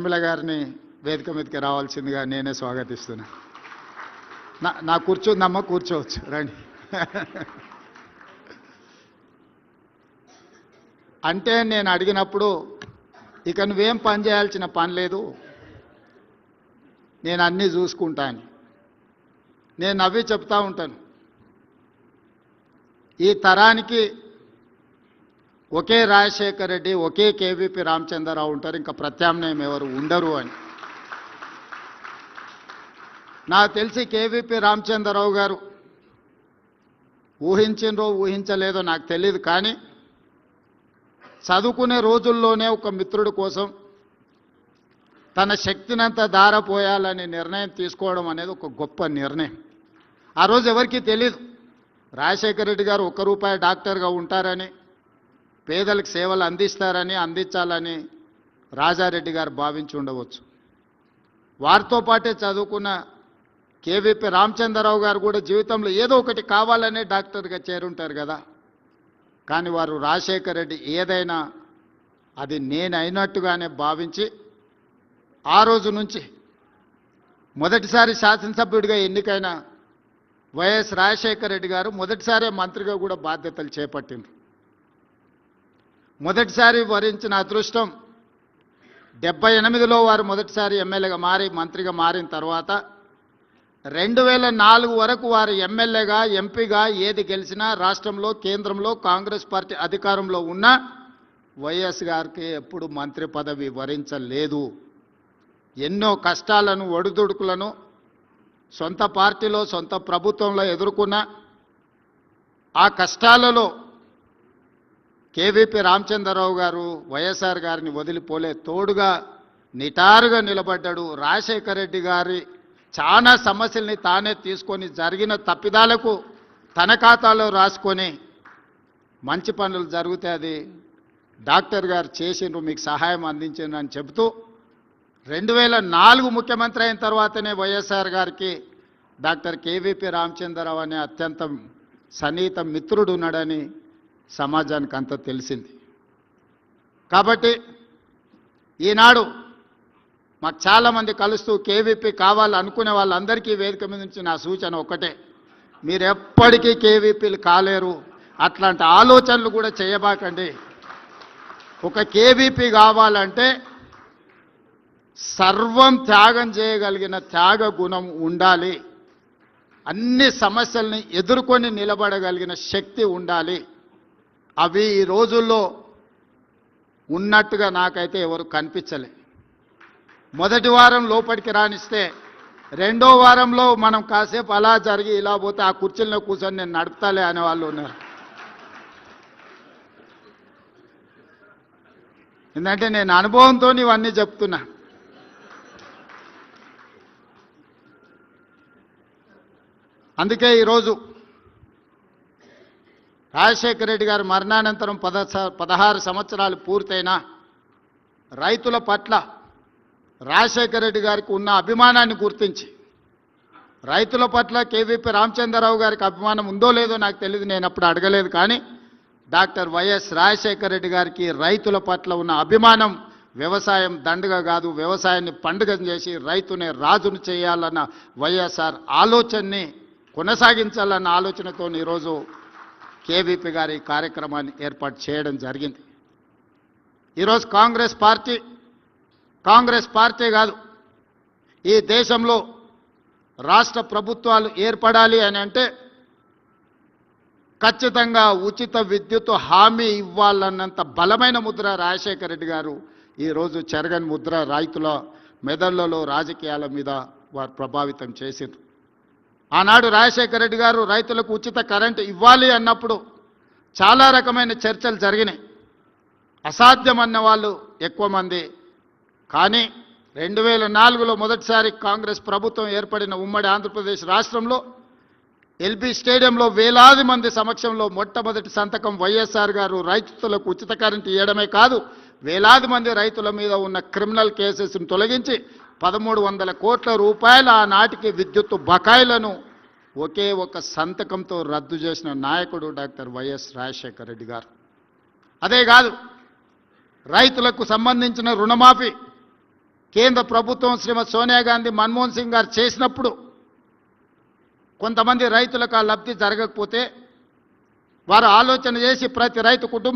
షర్మిల గారిని వేదిక మీదకి రావాల్సిందిగా నేనే స్వాగతిస్తున్నా. నా కూర్చుందమ్మా, కూర్చోవచ్చు, రండి. అంటే నేను అడిగినప్పుడు ఇక నువ్వేం పని చేయాల్సిన పని లేదు, నేను అన్నీ చూసుకుంటాను. నేను నవ్వి చెప్తా ఉంటాను, ఈ తరానికి ఒకే రాజశేఖర రెడ్డి, ఒకే కేవీపీ రామచంద్రరావు ఉంటారు, ఇంకా ప్రత్యామ్నాయం ఎవరు ఉండరు అని. నాకు తెలిసి కేవీపీ రామచంద్రరావు గారు ఊహించినరో ఊహించలేదో నాకు తెలియదు, కానీ చదువుకునే రోజుల్లోనే ఒక మిత్రుడి కోసం తన శక్తినంతా దారపోయాలని నిర్ణయం తీసుకోవడం అనేది ఒక గొప్ప నిర్ణయం. ఆ రోజు ఎవరికీ తెలియదు రాజశేఖర రెడ్డి గారు ₹1 డాక్టర్గా ఉంటారని, పేదలకు సేవలు అందించాలని రాజారెడ్డి గారు భావించి ఉండవచ్చు. వారితో పాటే చదువుకున్న కేవీపీ రామచంద్రరావు గారు కూడా జీవితంలో ఏదో ఒకటి కావాలనే డాక్టర్గా చేరుంటారు కదా. కానీ వారు రాజశేఖర రెడ్డి ఏదైనా అది నేనైనట్టుగానే భావించి ఆ రోజు నుంచి మొదటిసారి శాసనసభ్యుడిగా ఎన్నికైన వైఎస్ రాజశేఖర రెడ్డి గారు మొదటిసారి మంత్రిగా కూడా బాధ్యతలు చేపట్టిండ్రు. మొదటిసారి వరించిన అదృష్టం 78లో వారు మొదటిసారి ఎమ్మెల్యేగా మారి మంత్రిగా మారిన తర్వాత 2004 వరకు వారు ఎమ్మెల్యేగా, ఎంపీగా ఏది గెలిచినా రాష్ట్రంలో, కేంద్రంలో కాంగ్రెస్ పార్టీ అధికారంలో ఉన్న వైఎస్ గారికి ఎప్పుడు మంత్రి పదవి వరించలేదు. ఎన్నో కష్టాలను, ఒడిదుడుకులను సొంత పార్టీలో, సొంత ప్రభుత్వంలో ఎదుర్కొన్న ఆ కష్టాలలో కేవీపీ రామచంద్రరావు గారు వైఎస్ఆర్ గారిని వదిలిపోలే, తోడుగా నిటారుగా నిలబడ్డాడు. రాజశేఖర రెడ్డి గారి చాలా సమస్యల్ని తానే తీసుకొని జరిగిన తప్పిదాలకు తన ఖాతాలో రాసుకొని మంచి పనులు జరిగితే అది డాక్టర్ గారు చేసిండ్రు, మీకు సహాయం అందించిండ్రు అని చెబుతూ 2004 ముఖ్యమంత్రి అయిన తర్వాతనే వైఎస్ఆర్ గారికి డాక్టర్ కేవీపీ రామచంద్రరావు అనే అత్యంత సన్నిహిత మిత్రుడు ఉన్నాడని సమాజానికి అంతా తెలిసింది. కాబట్టి ఈనాడు మాకు చాలామంది కలుస్తూ కేవీపీ కావాలనుకునే వాళ్ళందరికీ వేదిక మీద నుంచి నా సూచన ఒకటే, మీరు ఎప్పటికీ కేవీపీలు కాలేరు, అట్లాంటి ఆలోచనలు కూడా చేయబాకండి. ఒక కేవీపీ కావాలంటే సర్వం త్యాగం చేయగలిగిన త్యాగ గుణం ఉండాలి, అన్ని సమస్యల్ని ఎదుర్కొని నిలబడగలిగిన శక్తి ఉండాలి. అవి ఈ రోజుల్లో ఉన్నట్టుగా నాకైతే ఎవరు కనిపించలే. మొదటి వారం లోపలికి రానిస్తే రెండో వారంలో మనం కాసేపు అలా జరిగి ఇలా పోతే ఆ కుర్చీల్లో కూర్చొని నేను నడుపుతాలే అనే వాళ్ళు ఉన్నారు. ఎందుకంటే నేను అనుభవంతో ఇవన్నీ చెప్తున్నా. అందుకే ఈరోజు రాజశేఖర రెడ్డి గారు మరణానంతరం 16 సంవత్సరాలు పూర్తయినా రైతుల పట్ల రాజశేఖర రెడ్డి గారికి ఉన్న అభిమానాన్ని గుర్తించి, రైతుల పట్ల కేవీపీ రామచంద్రరావు గారికి అభిమానం ఉందో లేదో నాకు తెలియదు, నేను అప్పుడు అడగలేదు. కానీ డాక్టర్ వైఎస్ రాజశేఖర రెడ్డి గారికి రైతుల పట్ల ఉన్న అభిమానం వ్యవసాయం దండగ కాదు, వ్యవసాయాన్ని పండుగ చేసి రైతునే రాజును చేయాలన్న వైఎస్ఆర్ ఆలోచనని కొనసాగించాలన్న ఆలోచనతో ఈరోజు కేవీపీ గారి కార్యక్రమాన్ని ఏర్పాటు చేయడం జరిగింది. ఈరోజు కాంగ్రెస్ పార్టీ కాదు, ఈ దేశంలో రాష్ట్ర ప్రభుత్వాలు ఏర్పడాలి అని అంటే ఖచ్చితంగా ఉచిత విద్యుత్ హామీ ఇవ్వాలన్నంత బలమైన ముద్ర రాజశేఖర రెడ్డి గారు ఈరోజు చెరగని ముద్ర రైతుల మెదళ్లలో, రాజకీయాల మీద వారు ప్రభావితం చేసిండ్రు. ఆనాడు రాజశేఖర రెడ్డి గారు రైతులకు ఉచిత కరెంటు ఇవ్వాలి అన్నప్పుడు చాలా రకమైన చర్చలు జరిగినాయి. అసాధ్యమన్న వాళ్ళు ఎక్కువ మంది. కానీ 2004లో మొదటిసారి కాంగ్రెస్ ప్రభుత్వం ఏర్పడిన ఉమ్మడి ఆంధ్రప్రదేశ్ రాష్ట్రంలో ఎల్బీ స్టేడియంలో వేలాది మంది సమక్షంలో మొట్టమొదటి సంతకం వైఎస్ఆర్ గారు రైతులకు ఉచిత కరెంటు ఇవ్వడమే కాదు, వేలాది మంది రైతుల మీద ఉన్న క్రిమినల్ కేసెస్ను తొలగించి 1300 కోట్ల రూపాయల ఆనాటికి విద్యుత్ బకాయిలను ఒకే ఒక సంతకంతో రద్దు చేసిన నాయకుడు డాక్టర్ వైఎస్ రాజశేఖర రెడ్డి గారు. అదే కాదు, రైతులకు సంబంధించిన రుణమాఫీ కేంద్ర ప్రభుత్వం శ్రీమతి సోనియా గాంధీ మన్మోహన్ సింగ్ గారు చేసినప్పుడు కొంతమంది రైతులకు ఆ లబ్ధి జరగకపోతే వారు ఆలోచన చేసి ప్రతి రైతు కుటుంబం